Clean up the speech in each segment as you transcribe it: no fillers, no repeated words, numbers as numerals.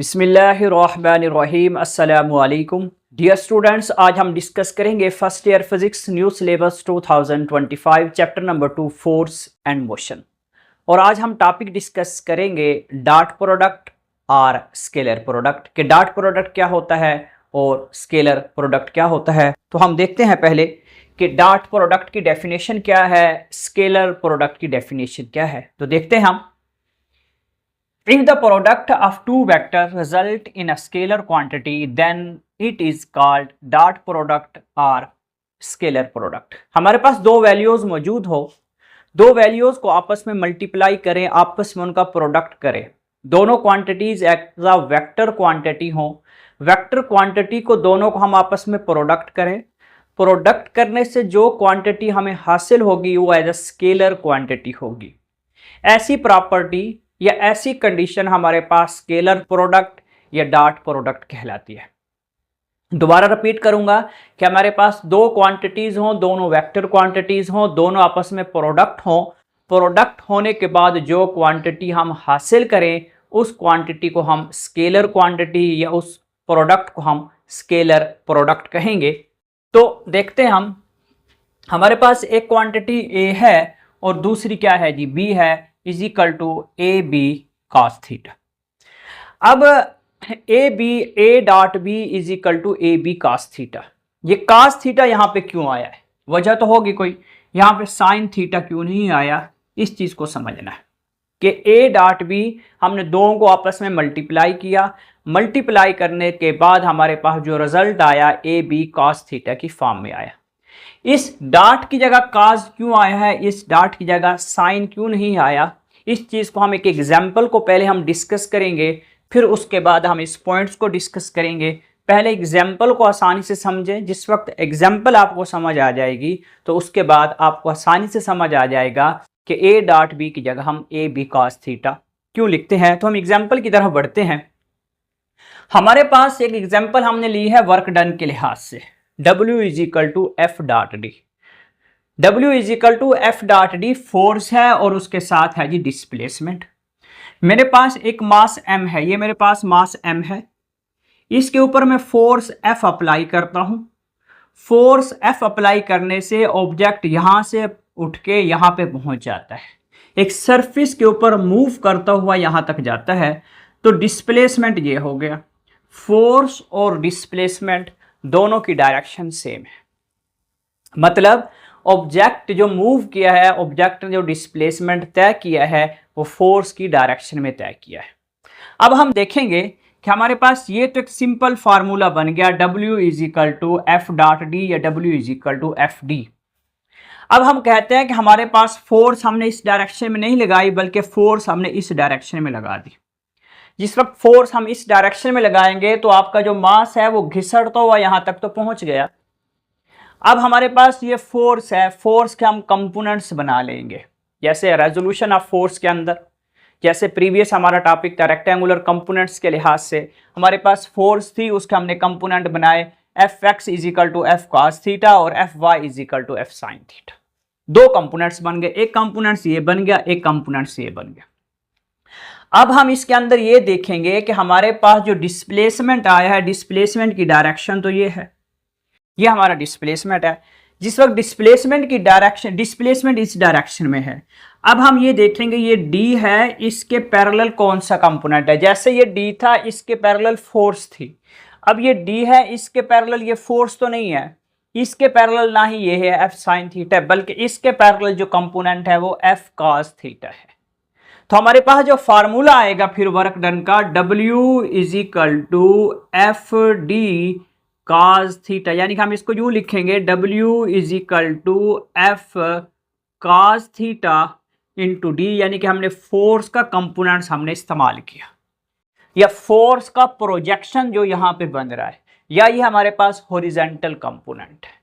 बिस्मिल्लाहिर्रहमानिर्रहीम अस्सलामुअलैकुम dear students, आज हम डिस्कस करेंगे first year physics new syllabus 2025 chapter number 2 force and motion. और आज हम टॉपिक डिस्कस करेंगे डॉट प्रोडक्ट और स्केलर प्रोडक्ट के डॉट प्रोडक्ट क्या होता है और स्केलर प्रोडक्ट क्या होता है। तो हम देखते हैं पहले कि डॉट प्रोडक्ट की डेफिनेशन क्या है, स्केलर प्रोडक्ट की डेफिनेशन क्या है। तो देखते हैं हम। If the product of two vectors result in a scalar quantity, then it is called dot product or scalar product। हमारे पास दो वैल्यूज मौजूद हो, दो वैल्यूज को आपस में मल्टीप्लाई करें, आपस में उनका प्रोडक्ट करें। दोनों quantities as a vector quantity हो, वेक्टर क्वांटिटी को दोनों को हम आपस में प्रोडक्ट करें। प्रोडक्ट करने से जो क्वांटिटी हमें हासिल होगी वो एज अ स्केलर क्वांटिटी होगी। ऐसी प्रॉपर्टी या ऐसी कंडीशन हमारे पास स्केलर प्रोडक्ट या डॉट प्रोडक्ट कहलाती है। दोबारा रिपीट करूंगा कि हमारे पास दो क्वांटिटीज हों, दोनों वेक्टर क्वांटिटीज हों, दोनों आपस में प्रोडक्ट हों। प्रोडक्ट होने के बाद जो क्वांटिटी हम हासिल करें उस क्वांटिटी को हम स्केलर क्वांटिटी या उस प्रोडक्ट को हम स्केलर प्रोडक्ट कहेंगे। तो देखते हैं हम, हमारे पास एक क्वांटिटी ए है और दूसरी क्या है जी, बी है, is equal to A B cos theta. अब A dot B is equal to A B cos theta. ये कॉस थीटा यहां पे क्यों आया है, वजह तो होगी कोई। यहां पे साइन थीटा क्यों नहीं आया, इस चीज को समझना है कि ए डॉट बी हमने दोनों को आपस में मल्टीप्लाई किया। मल्टीप्लाई करने के बाद हमारे पास जो रिजल्ट आया ए बी कॉस थीटा की फॉर्म में आया। इस डॉट की जगह कॉस क्यों आया है, इस डॉट की जगह साइन क्यों नहीं आया, इस चीज को हम एक एग्जाम्पल को पहले हम डिस्कस करेंगे, फिर उसके बाद हम इस पॉइंट्स को डिस्कस करेंगे। पहले एग्जाम्पल को आसानी से समझें। जिस वक्त एग्जाम्पल आपको समझ आ जाएगी तो उसके बाद आपको आसानी से समझ आ जाएगा कि ए डॉट बी की जगह हम ए बी कॉस थीटा क्यों लिखते हैं। तो हम एग्जाम्पल की तरफ बढ़ते हैं। हमारे पास एक एग्जाम्पल हमने ली है वर्क डन के लिहाज से। W is equal to F dot D. W is equal to F dot D force है और उसके साथ है जी डिस्प्लेसमेंट। मेरे पास एक मास m है, ये मेरे पास मास m है। इसके ऊपर मैं फोर्स F अप्लाई करता हूं। फोर्स F अप्लाई करने से ऑब्जेक्ट यहां से उठ के यहां पे पहुंच जाता है, एक सरफेस के ऊपर मूव करता हुआ यहां तक जाता है। तो डिस्प्लेसमेंट ये हो गया। फोर्स और डिस्प्लेसमेंट दोनों की डायरेक्शन सेम है, मतलब ऑब्जेक्ट जो मूव किया है, ऑब्जेक्ट ने जो डिस्प्लेसमेंट तय किया है वो फोर्स की डायरेक्शन में तय किया है। अब हम देखेंगे कि हमारे पास ये तो एक सिंपल फार्मूला बन गया, W is equal to F dot D या W is equal to F D. अब हम कहते हैं कि हमारे पास फोर्स हमने इस डायरेक्शन में नहीं लगाई बल्कि फोर्स हमने इस डायरेक्शन में लगा दी। जिस वक्त फोर्स हम इस डायरेक्शन में लगाएंगे तो आपका जो मास है वो घिसड़ता हुआ यहां तक तो पहुंच गया। अब हमारे पास ये फोर्स है, फोर्स के हम कंपोनेंट्स बना लेंगे। जैसे रेजोल्यूशन ऑफ फोर्स के अंदर, जैसे प्रीवियस हमारा टॉपिक था रेक्टेंगुलर कंपोनेंट्स के लिहाज से, हमारे पास फोर्स थी, उसके हमने कंपोनेंट बनाए। F X is equal to F cos theta और F Y is equal to F sine theta. दो कंपोनेंट्स बन गए, एक कंपोनेंट्स ये बन गया, एक कंपोनेंट्स ये बन गया। अब हम इसके अंदर ये देखेंगे कि हमारे पास जो डिस्प्लेसमेंट आया है, डिस्प्लेसमेंट की डायरेक्शन तो ये है, ये हमारा डिस्प्लेसमेंट है। जिस वक्त डिस्प्लेसमेंट की डायरेक्शन, डिस्प्लेसमेंट इस डायरेक्शन में है। अब हम ये देखेंगे ये D है, इसके पैरेलल कौन सा कंपोनेंट है। जैसे ये D था, इसके पैरेलल फोर्स थी। अब ये D है, इसके पैरेलल ये फोर्स तो नहीं है, इसके पैरेलल ना ही ये है एफ साइन थीटा, बल्कि इसके पैरेलल जो कंपोनेंट है वो एफ कॉस थीटा है। तो हमारे पास जो फार्मूला आएगा फिर वर्क डन का, W is equal to F D cos theta, यानी कि हम इसको यूं लिखेंगे W is equal to F cos theta into D, यानी कि हमने फोर्स का कंपोनेंट्स हमने इस्तेमाल किया, या फोर्स का प्रोजेक्शन जो यहां पे बन रहा है, या ये हमारे पास हॉरिजॉन्टल कंपोनेंट है।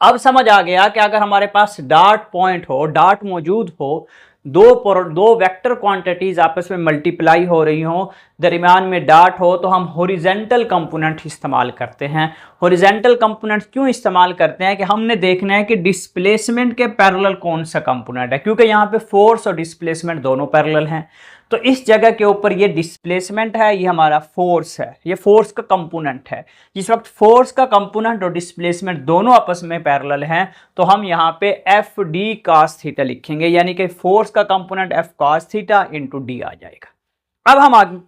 अब समझ आ गया कि अगर हमारे पास डॉट पॉइंट हो, डॉट मौजूद हो, दो वेक्टर क्वांटिटीज आपस में मल्टीप्लाई हो रही हो, दरमियान में डॉट हो, तो हम हॉरिजेंटल कंपोनेंट इस्तेमाल करते हैं। हॉरिजेंटल कंपोनेंट क्यों इस्तेमाल करते हैं कि हमने देखना है कि डिस्प्लेसमेंट के पैरेलल कौन सा कंपोनेंट है, क्योंकि यहाँ पे फोर्स और डिस्प्लेसमेंट दोनों पैरेलल हैं। तो इस जगह के ऊपर ये डिस्प्लेसमेंट है, ये हमारा फोर्स है, ये फोर्स का कंपोनेंट है। जिस वक्त फोर्स का कंपोनेंट और डिस्प्लेसमेंट दोनों आपस में पैरेलल हैं, तो हम यहाँ पे एफ डी कास थीटा लिखेंगे, यानी कि फोर्स का component F cos theta into D आ जाएगा। अब हम आगे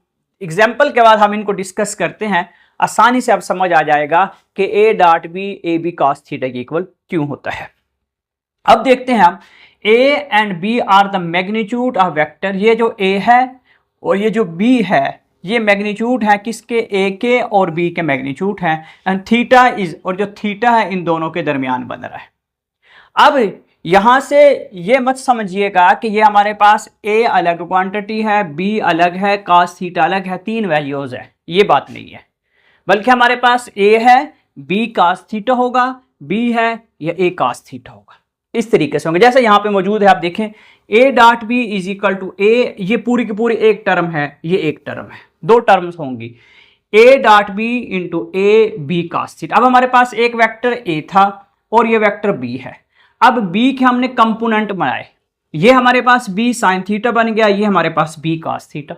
एग्जाम्पल के बाद हम इनको डिस्कस करते हैं, आसानी से अब समझ आ जाएगा कि A dot B A B cos theta के इक्वल क्यों होता है। अब देखते हैं हम, A and B are the magnitude of vector. ये जो ए है और ये जो बी है, ये मैग्नीट्यूड है किसके, ए के और बी के मैग्नीट्यूड है। एंड थीटा इज, और जो थीटा है इन दोनों के दरमियान बन रहा है। अब यहां से ये मत समझिएगा कि ये हमारे पास ए अलग क्वांटिटी है, बी अलग है, कास थीटा अलग है, तीन वैल्यूज है, ये बात नहीं है। बल्कि हमारे पास ए है, बी कास थीटा होगा, बी है, या ए कास थीटा होगा। इस तरीके से होंगे जैसे यहाँ पे मौजूद है। आप देखें A dot B is equal to A, ये पूरी की पूरी एक टर्म है, ये एक टर्म है, दो टर्म्स होंगी, A dot B into A B cos theta. अब हमारे पास एक वेक्टर ए था और ये वेक्टर बी है। अब बी के हमने कंपोनेंट बनाए, ये हमारे पास बी साइन थीटा बन गया, ये हमारे पास बी कास थीटा।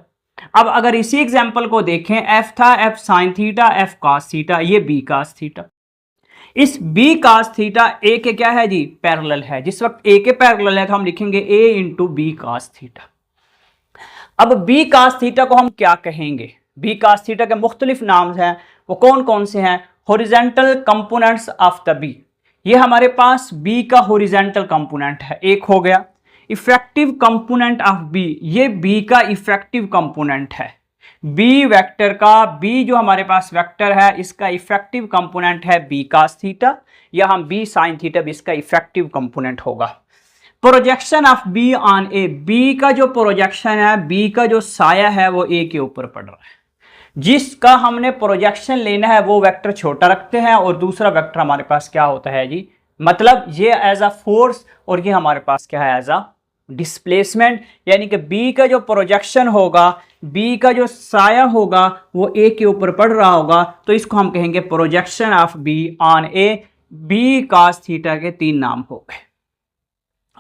अब अगर इसी एग्जाम्पल को देखें, एफ था F sine theta F cos theta, ये बी कास थीटा। इस बी कास थीटा ए के क्या है जी, पैरेलल है। जिस वक्त ए के पैरेलल है तो हम लिखेंगे ए इंटू बी कास थीटा। अब बी कास थीटा को हम क्या कहेंगे, बी कास थीटा के मुख्तलिफ नाम हैं, वो कौन कौन से हैं, horizontal components of the B. ये हमारे पास बी का हॉरिजेंटल कंपोनेंट है, एक हो गया। इफेक्टिव कंपोनेंट ऑफ बी, ये बी का इफेक्टिव कंपोनेंट है। बी वेक्टर का, बी जो हमारे पास वेक्टर है, इसका इफेक्टिव कंपोनेंट है बी कास थीटा, या हम बी साइन थीटा भी इसका इफेक्टिव कंपोनेंट होगा। Projection of B on A, B का जो प्रोजेक्शन है, बी का जो साया है वो ए के ऊपर पड़ रहा है। जिसका हमने प्रोजेक्शन लेना है वो वेक्टर छोटा रखते हैं और दूसरा वेक्टर हमारे पास क्या होता है जी, मतलब ये एज अ फोर्स और ये हमारे पास क्या है, एज अ डिस्प्लेसमेंट। यानी कि बी का जो प्रोजेक्शन होगा, बी का जो साया होगा वो ए के ऊपर पड़ रहा होगा, तो इसको हम कहेंगे projection of B on A. B cos theta के तीन नाम हो गए।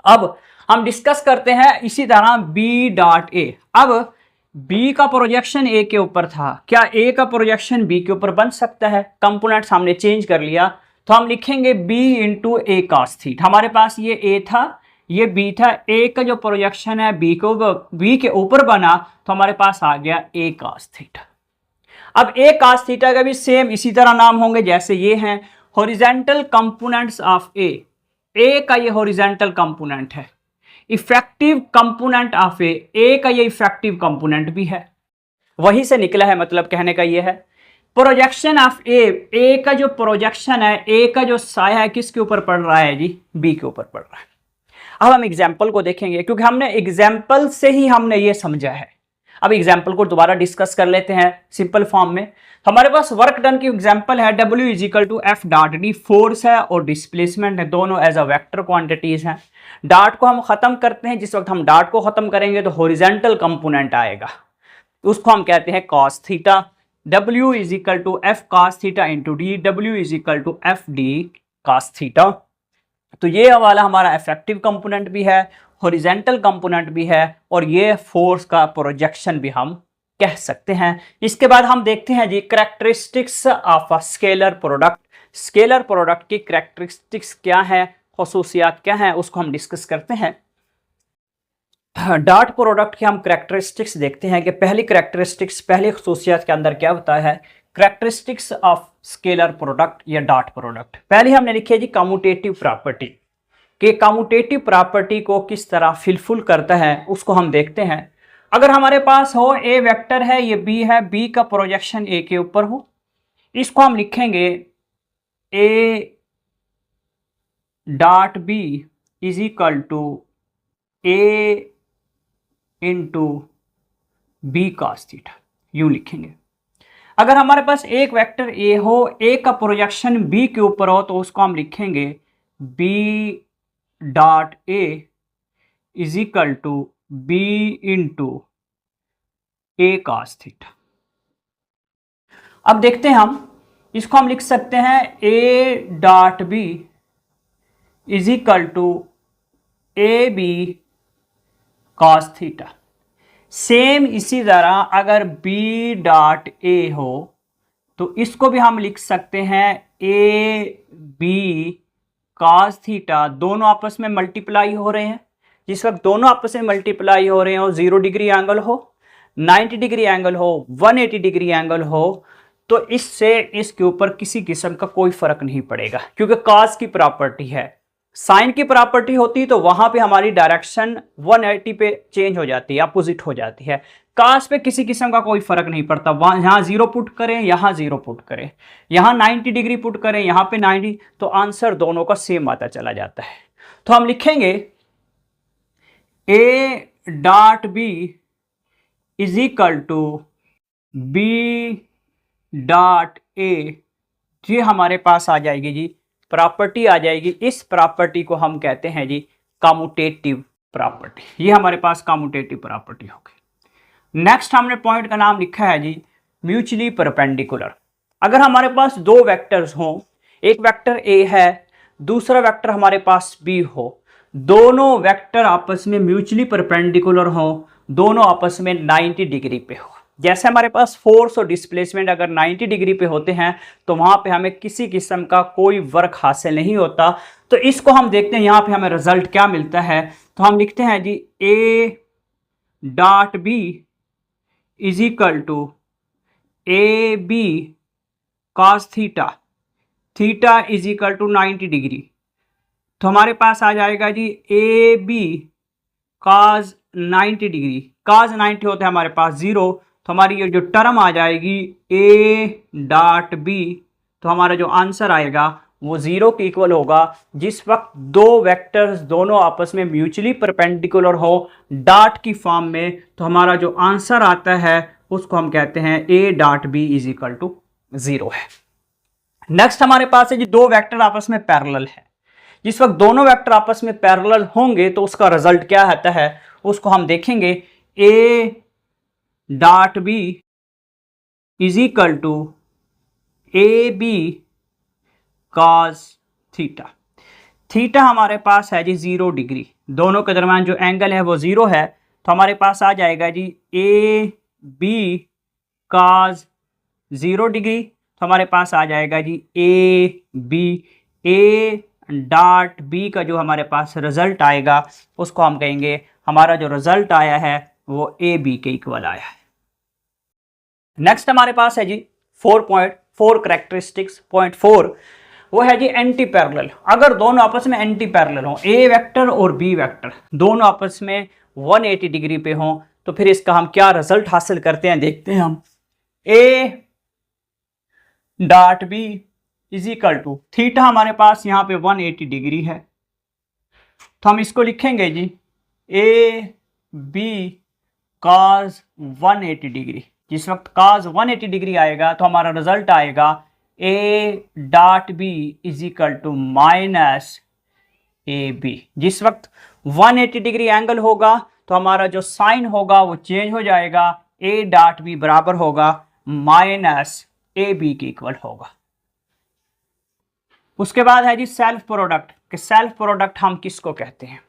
अब हम डिस्कस करते हैं इसी तरह बी डॉट ए। अब बी का प्रोजेक्शन ए के ऊपर था, क्या ए का प्रोजेक्शन बी के ऊपर बन सकता है? कंपोनेंट्स हमने चेंज कर लिया, तो हम लिखेंगे बी इंटू ए कास थीटा। हमारे पास ये ए था, ये बी था, ए का जो प्रोजेक्शन है बी के ऊपर बना, तो हमारे पास आ गया ए कास थीटा। अब ए कास थीटा का भी सेम इसी तरह नाम होंगे जैसे ये हैं, हॉरिजेंटल कंपोनेंट्स ऑफ ए। ए का ये हॉरिजेंटल कंपोनेंट है। इफेक्टिव कंपोनेंट ऑफ ए का ये इफेक्टिव कंपोनेंट भी है, वहीं से निकला है, मतलब कहने का ये है। प्रोजेक्शन ऑफ ए का जो प्रोजेक्शन है, ए का जो साया है किसके ऊपर पड़ रहा है जी, बी के ऊपर पड़ रहा है। अब हम एग्जाम्पल को देखेंगे, क्योंकि हमने एग्जाम्पल से ही हमने ये समझा है। अब एग्जाम्पल को दोबारा डिस्कस कर लेते हैं सिंपल फॉर्म में। हमारे पास वर्क डन की एग्जाम्पल है, W is equal to F dot D, force है और डिस्प्लेसमेंट है, दोनों एज अ वेक्टर क्वांटिटीज हैं। डॉट को हम खत्म करते हैं, जिस वक्त हम डॉट को खत्म करेंगे तो हॉरिजेंटल कंपोनेंट आएगा, उसको हम कहते हैं cos theta. W is equal to F cos theta into D, W is equal to F D cos theta. तो ये वाला हमारा इफेक्टिव कंपोनेंट भी है, हॉरिजेंटल कंपोनेंट भी है, और ये फोर्स का प्रोजेक्शन भी हम कह सकते हैं। इसके बाद हम देखते हैं जी characteristics of a scalar product. Scalar product की करैक्टरिस्टिक्स क्या है, खसूसियात क्या हैं, उसको हम डिस्कस करते हैं। डॉट प्रोडक्ट की हम करैक्टरिस्टिक्स देखते हैं कि पहली करैक्टरिस्टिक्स, पहली खसूसियात के अंदर क्या होता है, करैक्टरिस्टिक्स ऑफ स्केलर प्रोडक्ट या डॉट प्रोडक्ट। पहले हमने लिखी है जी कम्यूटेटिव प्रॉपर्टी, कि कम्यूटेटिव प्रॉपर्टी को किस तरह फिलफुल करता है उसको हम देखते हैं। अगर हमारे पास हो ए वेक्टर है, ये बी है, बी का प्रोजेक्शन ए के ऊपर हो, इसको हम लिखेंगे A dot B is equal to A into B cos theta, यूं लिखेंगे। अगर हमारे पास एक वेक्टर ए हो, ए का प्रोजेक्शन बी के ऊपर हो, तो उसको हम लिखेंगे B dot A is equal to B into A cos theta. अब देखते हैं हम इसको, हम लिख सकते हैं A dot B is equal to A B cos theta. Same इसी तरह अगर बी डॉट ए हो तो इसको भी हम लिख सकते हैं ए बी कॉस थीटा। दोनों आपस में मल्टीप्लाई हो रहे हैं, जिस वक्त दोनों आपस में मल्टीप्लाई हो रहे हैं और 0 डिग्री एंगल हो, 90 डिग्री एंगल हो, 180 डिग्री एंगल हो, तो इससे इसके ऊपर किसी किस्म का कोई फर्क नहीं पड़ेगा, क्योंकि कॉस की प्रॉपर्टी है। साइन की प्रॉपर्टी होती तो वहां पे हमारी डायरेक्शन 180 पे चेंज हो जाती है, अपोजिट हो जाती है। कास पे किसी किस्म का कोई फर्क नहीं पड़ता, वहां यहां 0 पुट करें, यहां 0 पुट करें, यहां 90 डिग्री पुट करें, यहां पे 90, तो आंसर दोनों का सेम आता चला जाता है। तो हम लिखेंगे A dot B is equal to B dot A, ये हमारे पास आ जाएगी जी, प्रॉपर्टी आ जाएगी। इस प्रॉपर्टी को हम कहते हैं जी कम्यूटेटिव प्रॉपर्टी। ये हमारे पास कम्यूटेटिव प्रॉपर्टी होगी। नेक्स्ट हमने पॉइंट का नाम लिखा है जी म्यूचुअली परपेंडिकुलर। अगर हमारे पास दो वेक्टर्स हों, एक वेक्टर ए है, दूसरा वेक्टर हमारे पास बी हो, दोनों वेक्टर आपस में म्यूचुअली परपेंडिकुलर हो, दोनों आपस में 90 डिग्री पे हो। जैसे हमारे पास फोर्स और डिस्प्लेसमेंट अगर 90 डिग्री पे होते हैं तो वहां पे हमें किसी किस्म का कोई वर्क हासिल नहीं होता। तो इसको हम देखते हैं यहाँ पे हमें रिजल्ट क्या मिलता है। तो हम लिखते हैं जी A dot B is equal to A B cos theta, theta is equal to 90 degree. तो हमारे पास आ जाएगा जी A B cos 90 degree, cos 90 होता है हमारे पास 0, तो हमारी ये जो टर्म आ जाएगी ए डॉट बी, तो हमारा जो आंसर आएगा वो 0 के इक्वल होगा। जिस वक्त दो वेक्टर्स दोनों आपस में म्यूचुअली परपेंडिकुलर हो डॉट की फॉर्म में, तो हमारा जो आंसर आता है उसको हम कहते हैं A dot B is equal to 0 है। नेक्स्ट हमारे पास है जी दो वेक्टर आपस में पैरेलल है। जिस वक्त दोनों वेक्टर आपस में पैरेलल होंगे तो उसका रिजल्ट क्या आता है उसको हम देखेंगे। A dot B is equal to A B cos theta. Theta हमारे पास है जी 0 डिग्री, दोनों के दरमियान जो एंगल है वो 0 है, तो हमारे पास आ जाएगा जी ए बी कॉस 0 डिग्री, तो हमारे पास आ जाएगा जी A B. A dot B का जो हमारे पास रिजल्ट आएगा उसको हम कहेंगे हमारा जो रिजल्ट आया है वो ए बी के इक्वल आया है। नेक्स्ट हमारे पास है जी 4.4 कैरेक्टरिस्टिक्स। पॉइंट 4 वो है जी एंटी पैरेलल। अगर दोनों आपस में एंटी पैरेलल हो, ए वेक्टर और बी वेक्टर दोनों आपस में 180 डिग्री पे हों, तो फिर इसका हम क्या रिजल्ट हासिल करते हैं देखते हैं हम। A dot B is equal to theta हमारे पास यहाँ पे 180 डिग्री है, तो हम इसको लिखेंगे जी ए बी कॉस 180 डिग्री। जिस वक्त कॉस 180 डिग्री आएगा तो हमारा रिजल्ट आएगा A dot B is equal to minus A B. जिस वक्त 180 डिग्री एंगल होगा तो हमारा जो साइन होगा वो चेंज हो जाएगा, ए डॉट बी बराबर होगा माइनस ए बी के इक्वल होगा। उसके बाद है जी सेल्फ प्रोडक्ट। कि सेल्फ प्रोडक्ट हम किसको कहते हैं।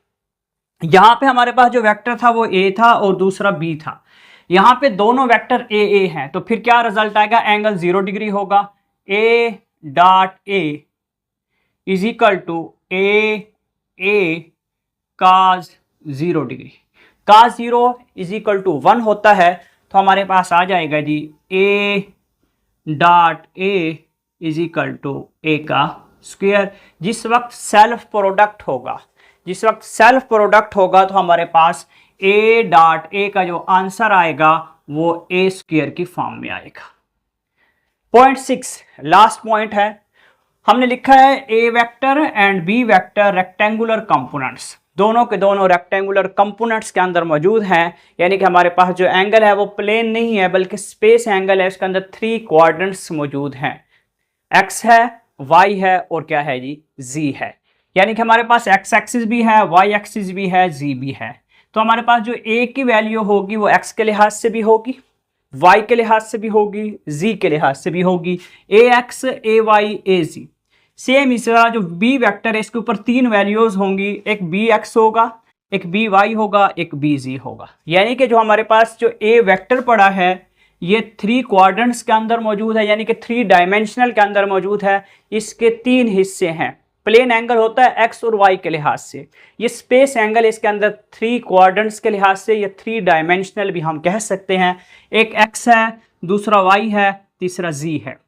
यहां पे हमारे पास जो वेक्टर था वो ए था और दूसरा बी था, यहां पे दोनों वेक्टर ए हैं, तो फिर क्या रिजल्ट आएगा, एंगल 0 डिग्री होगा। A dot A is equal to A cos 0 degree. Cos 0 is equal to 1 होता है, तो हमारे पास आ जाएगा जी A dot A is equal to A का स्क्वायर। जिस वक्त सेल्फ प्रोडक्ट होगा, जिस वक्त सेल्फ प्रोडक्ट होगा तो हमारे पास ए डॉट ए का जो आंसर आएगा वो ए स्क्वायर की फॉर्म में आएगा। पॉइंट 6 लास्ट पॉइंट है, हमने लिखा है A vector and B vector rectangular components. दोनों के दोनों रेक्टेंगुलर कंपोनेंट्स के अंदर मौजूद हैं, यानी कि हमारे पास जो एंगल है वो प्लेन नहीं है बल्कि स्पेस एंगल है। इसके अंदर 3 क्वाड्रेंट्स मौजूद हैं, एक्स है, वाई है और क्या है जी, जी है। यानी कि हमारे पास एक्स एक्सिस भी है, वाई एक्सिस भी है, जी भी है। तो हमारे पास जो ए की वैल्यू होगी वो एक्स के लिहाज से भी होगी, वाई के लिहाज से भी होगी, जी के लिहाज से भी होगी, ए x, A Y, A ji. Same इसी तरह जो बी वेक्टर है इसके ऊपर तीन वैल्यूज होंगी, एक बी एक्स होगा, एक बी वाई होगा, एक बी जी होगा। यानी कि जो हमारे पास जो ए वेक्टर पड़ा है ये थ्री क्वाड्रेंट्स के अंदर मौजूद है, यानी कि थ्री डायमेंशनल के अंदर मौजूद है। इसके तीन हिस्से हैं। प्लेन एंगल होता है एक्स और वाई के लिहाज से, ये स्पेस एंगल इसके अंदर थ्री क्वाड्रेंट्स के लिहाज से ये थ्री डायमेंशनल भी हम कह सकते हैं। एक एक्स है, दूसरा वाई है, तीसरा जी है।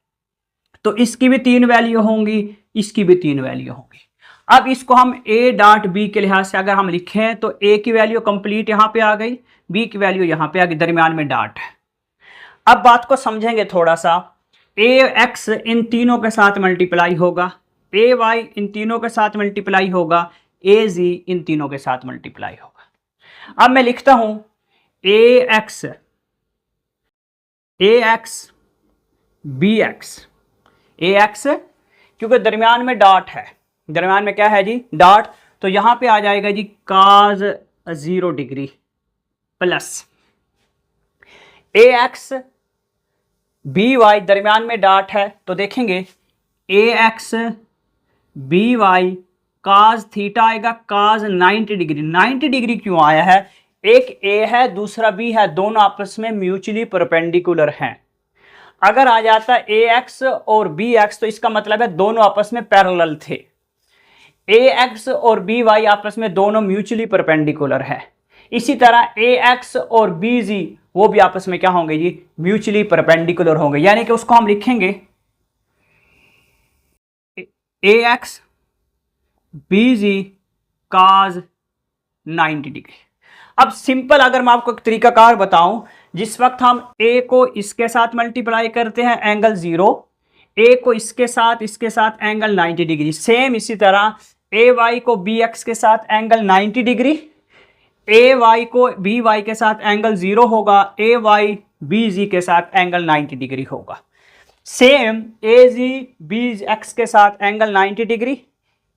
तो इसकी भी तीन वैल्यू होंगी, इसकी भी तीन वैल्यू होंगी। अब इसको हम ए डॉट बी के लिहाज से अगर हम लिखें तो ए की वैल्यू कंप्लीट यहां पे आ गई, बी की वैल्यू यहां पे आ गई, दरमियान में डॉट है। अब बात को समझेंगे थोड़ा सा। ए एक्स इन तीनों के साथ मल्टीप्लाई होगा, ए वाई इन तीनों के साथ मल्टीप्लाई होगा, ए जी इन तीनों के साथ मल्टीप्लाई होगा। अब मैं लिखता हूं ए एक्स बी एक्स, ए एक्स क्योंकि दरमियान में डॉट है, दरमियान में क्या है जी, डॉट। तो यहां पे आ जाएगा जी cos 0 degree plus A X B Y, दरमियान में डॉट है तो देखेंगे A X B Y cos थीटा आएगा cos 90 डिग्री। 90 डिग्री क्यों आया है, एक ए है दूसरा बी है, दोनों आपस में म्यूचुअली परपेंडिकुलर हैं। अगर आ जाता ए एक्स और बी एक्स तो इसका मतलब है दोनों आपस में पैरेलल थे। ए एक्स और बी वाई आपस में दोनों म्यूचुअली परपेंडिकुलर है। इसी तरह ए एक्स और बी जी वो भी आपस में क्या होंगे जी, म्यूचुअली परपेंडिकुलर होंगे। यानी कि उसको हम लिखेंगे ए एक्स बी जी cos 90 डिग्री। अब सिंपल अगर मैं आपको एक तरीकाकार बताऊं, जिस वक्त हम a को इसके साथ मल्टीप्लाई करते हैं एंगल 0, a को इसके साथ एंगल 90 डिग्री, सेम इसी तरह ए वाई को बी एक्स के साथ एंगल 90 डिग्री, ए वाई को बी वाई के साथ एंगल 0 होगा, ए वाई बी जी के साथ एंगल 90 डिग्री होगा। सेम ए जी बी एक्स के साथ एंगल 90 डिग्री,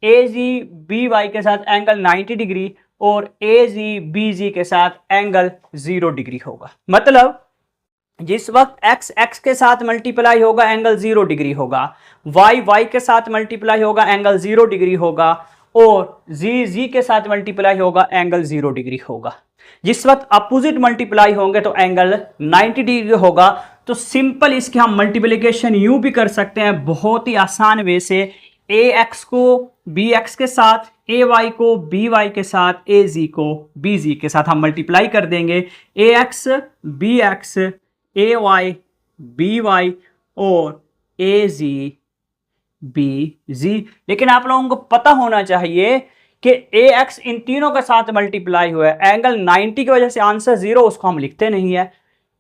ए जी बी वाई के साथ एंगल 90 डिग्री और ए जी बी जी के साथ एंगल 0 डिग्री होगा। मतलब जिस वक्त एक्स एक्स के साथ मल्टीप्लाई होगा एंगल 0 डिग्री होगा, वाई वाई के साथ मल्टीप्लाई होगा एंगल 0 डिग्री होगा और जी जी के साथ मल्टीप्लाई होगा एंगल 0 डिग्री होगा। जिस वक्त अपोजिट मल्टीप्लाई होंगे तो एंगल 90 डिग्री होगा। तो सिंपल इसके हम मल्टीप्लिकेशन यूं भी कर सकते हैं बहुत ही आसान वे से, ए एक्स को बी एक्स के साथ, ए वाई को बी वाई के साथ, ए जी को बी जी के साथ हम मल्टीप्लाई कर देंगे। ए X B X, A Y B Y और ए जी बी जी। लेकिन आप लोगों को पता होना चाहिए कि ए एक्स इन तीनों के साथ मल्टीप्लाई हुआ है, एंगल 90 की वजह से आंसर 0, उसको हम लिखते नहीं है।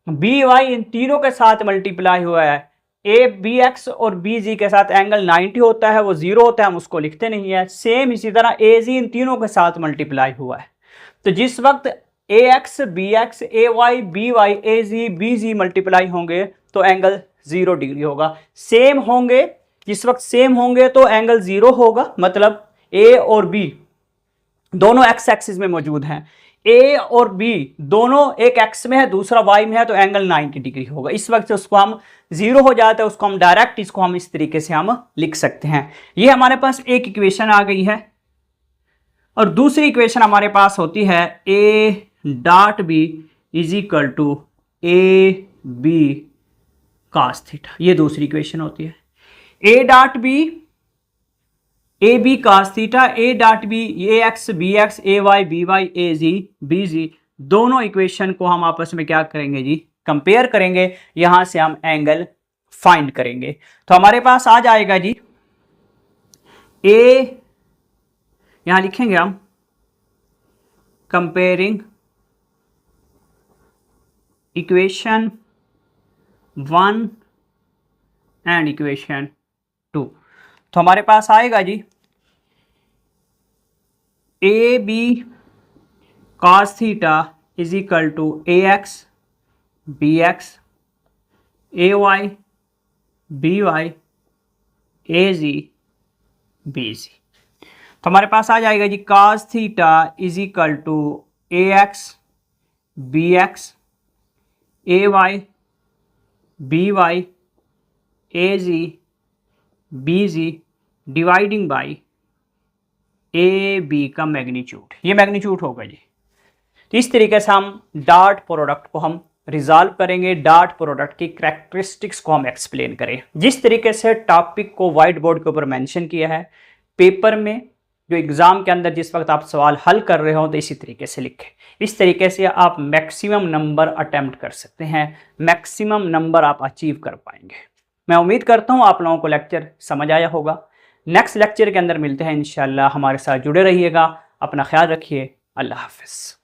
बी वाई इन तीनों के साथ मल्टीप्लाई हुआ है, ए बी एक्स और बी जी के साथ एंगल 90 होता है, वो 0 होता है, हम उसको लिखते नहीं है। सेम इसी तरह ए जी इन तीनों के साथ मल्टीप्लाई हुआ है। तो जिस वक्त ए X B X, A Y B Y, A Z B ji multiply होंगे तो एंगल 0 डिग्री होगा। सेम होंगे, जिस वक्त सेम होंगे तो एंगल 0 होगा, मतलब ए और बी दोनों एक्स एक्सिस में मौजूद हैं, ए और बी दोनों एक एक्स में है दूसरा वाई में है, तो एंगल 90 डिग्री होगा। इस वक्त उसको हम 0 हो जाता है, उसको हम डायरेक्ट इसको हम इस तरीके से हम लिख सकते हैं। ये हमारे पास एक इक्वेशन आ गई है और दूसरी इक्वेशन हमारे पास होती है A dot B is equal to A B cos थीटा। ये दूसरी इक्वेशन होती है A dot B A B cos थीटा, A dot B A X B X, A Y B Y, A Z B Z. दोनों equation को हम आपस में क्या करेंगे जी, कंपेयर करेंगे, यहां से हम एंगल फाइंड करेंगे। तो हमारे पास आ जाएगा जी ए, यहां लिखेंगे हम कंपेयरिंग इक्वेशन 1 एंड इक्वेशन 2। तो हमारे पास आएगा जी A B cos theta is equal to A X B X, A Y B Y, A Z B Z. तो हमारे पास आ जाएगा जी cos theta is equal to A X B X A Y B Y A Z B Z dividing by A B का magnitude, ये magnitude होगा जी। तो इस तरीके से हम डॉट प्रोडक्ट को हम रिजॉल्व करेंगे, डॉट प्रोडक्ट की कैरेक्टरिस्टिक्स को हम एक्सप्लेन करें। जिस तरीके से टॉपिक को व्हाइट बोर्ड के ऊपर मेंशन किया है, पेपर में जो एग्ज़ाम के अंदर जिस वक्त आप सवाल हल कर रहे हो तो इसी तरीके से लिखें। इस तरीके से आप मैक्सिमम नंबर अटेम्प्ट कर सकते हैं, मैक्सिमम नंबर आप अचीव कर पाएंगे। मैं उम्मीद करता हूँ आप लोगों को लेक्चर समझ आया होगा। नेक्स्ट लेक्चर के अंदर मिलते हैं इंशाल्लाह। हमारे साथ जुड़े रहिएगा, अपना ख्याल रखिए। अल्लाह हाफ़िज़।